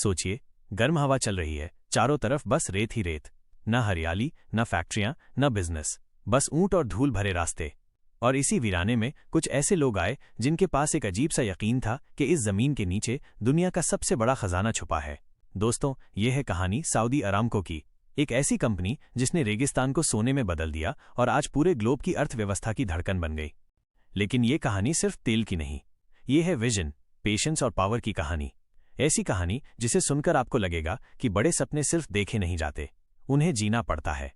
सोचिए, गर्म हवा चल रही है, चारों तरफ बस रेत ही रेत, न हरियाली, न फैक्ट्रियां, न बिजनेस, बस ऊंट और धूल भरे रास्ते। और इसी वीराने में कुछ ऐसे लोग आए जिनके पास एक अजीब सा यकीन था कि इस जमीन के नीचे दुनिया का सबसे बड़ा खजाना छुपा है। दोस्तों, यह है कहानी सऊदी अरामको की, एक ऐसी कंपनी जिसने रेगिस्तान को सोने में बदल दिया और आज पूरे ग्लोब की अर्थव्यवस्था की धड़कन बन गई। लेकिन ये कहानी सिर्फ तेल की नहीं, ये है विजन, पेशेंस और पावर की कहानी। ऐसी कहानी जिसे सुनकर आपको लगेगा कि बड़े सपने सिर्फ देखे नहीं जाते, उन्हें जीना पड़ता है।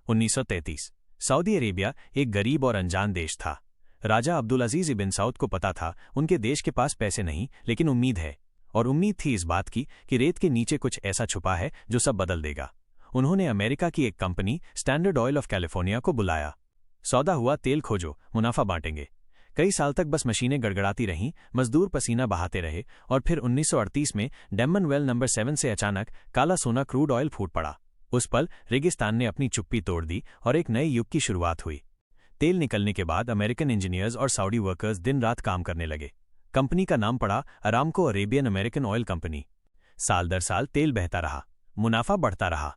1933 सऊदी अरेबिया एक गरीब और अनजान देश था। राजा अब्दुल अजीज इबिन सऊद को पता था उनके देश के पास पैसे नहीं, लेकिन उम्मीद है। और उम्मीद थी इस बात की कि रेत के नीचे कुछ ऐसा छुपा है जो सब बदल देगा। उन्होंने अमेरिका की एक company standard oil of California को बुलाया। सौदा हुआ, तेल खोजो, मुनाफा बांटेंगे। कई साल तक बस मशीनें गड़गड़ाती रहीं, मजदूर पसीना बहाते रहे, और फिर 1938 में डेमन वेल नंबर 7 से अचानक काला सोना क्रूड ऑयल फूट पड़ा। उस पल रेगिस्तान ने अपनी चुप्पी तोड़ दी और एक नए युग की शुरुआत हुई। तेल निकलने के बाद अमेरिकन इंजीनियर्स और सऊदी वर्कर्स दिन रात काम करने लगे। कंपनी का नाम पड़ा Aramco Arabian American oil company. साल दर साल तेल बहता रहा, मुनाफा बढ़ता रहा।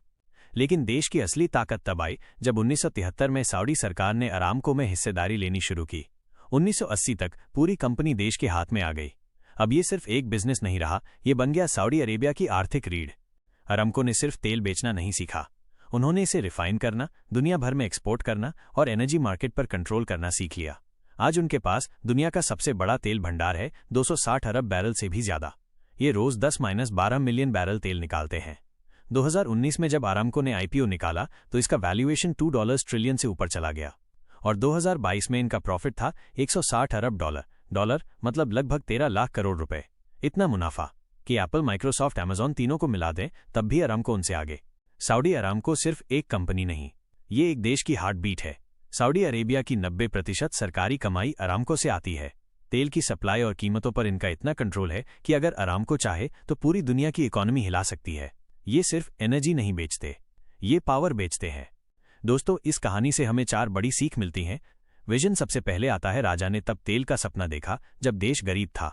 लेकिन देश की असली ताकत तब आई जब 1973 में सऊदी सरकार ने अरामको में हिस्सेदारी लेनी शुरू की। 1980 तक पूरी कंपनी देश के हाथ में आ गई। अब ये सिर्फ एक बिजनेस नहीं रहा, ये बन गया सऊदी अरेबिया की आर्थिक रीढ़। अरामको ने सिर्फ तेल बेचना नहीं सीखा, उन्होंने इसे रिफाइन करना, दुनिया भर में एक्सपोर्ट करना और एनर्जी मार्केट पर कंट्रोल करना सीख लिया। आज उनके पास दुनिया का सबसे बड़ा तेल भंडार है, 260 अरब बैरल से भी ज्यादा। ये रोज 10-12 मिलियन बैरल तेल निकालते हैं। 2019 में जब अरामको ने आईपीओ निकाला तो इसका वैल्यूएशन $2 ट्रिलियन से ऊपर चला गया, और 2022 में इनका प्रॉफिट था 160 अरब डॉलर, मतलब लगभग 13 लाख करोड़ रुपए। इतना मुनाफा कि एप्पल, माइक्रोसॉफ्ट, अमेजॉन तीनों को मिला दें तब भी अरामको उनसे आगे। सऊदी अरामको सिर्फ एक कंपनी नहीं, ये एक देश की हार्ट बीट है। सऊदी अरेबिया की 90% सरकारी कमाई अरामको से आती है। तेल की सप्लाई और कीमतों पर इनका इतना कंट्रोल है कि अगर अरामको चाहे तो पूरी दुनिया की इकोनॉमी हिला सकती है। ये सिर्फ एनर्जी नहीं बेचते, ये पावर बेचते हैं। दोस्तों, इस कहानी से हमें 4 बड़ी सीख मिलती हैं। विजन सबसे पहले आता है, राजा ने तब तेल का सपना देखा जब देश गरीब था।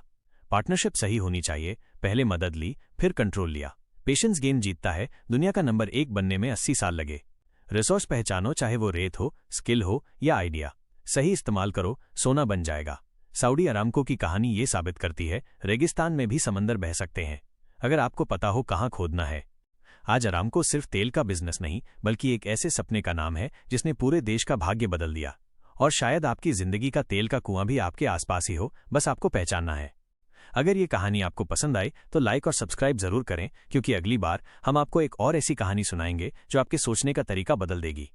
पार्टनरशिप सही होनी चाहिए, पहले मदद ली, फिर कंट्रोल लिया। पेशेंस गेम जीतता है, दुनिया का नंबर 1 बनने में 80 साल लगे। रिसोर्स पहचानो, चाहे वो रेत हो, स्किल हो या आइडिया, सही इस्तेमाल करो, सोना बन जाएगा। सऊदी अरामको की कहानी ये साबित करती है, रेगिस्तान में भी समंदर बह सकते हैं, अगर आपको पता हो कहाँ खोदना है। आज अरामको सिर्फ तेल का बिजनेस नहीं, बल्कि एक ऐसे सपने का नाम है जिसने पूरे देश का भाग्य बदल दिया। और शायद आपकी जिंदगी का तेल का कुआं भी आपके आसपास ही हो, बस आपको पहचानना है। अगर ये कहानी आपको पसंद आई तो लाइक और सब्सक्राइब जरूर करें, क्योंकि अगली बार हम आपको एक और ऐसी कहानी सुनाएंगे जो आपके सोचने का तरीका बदल देगी।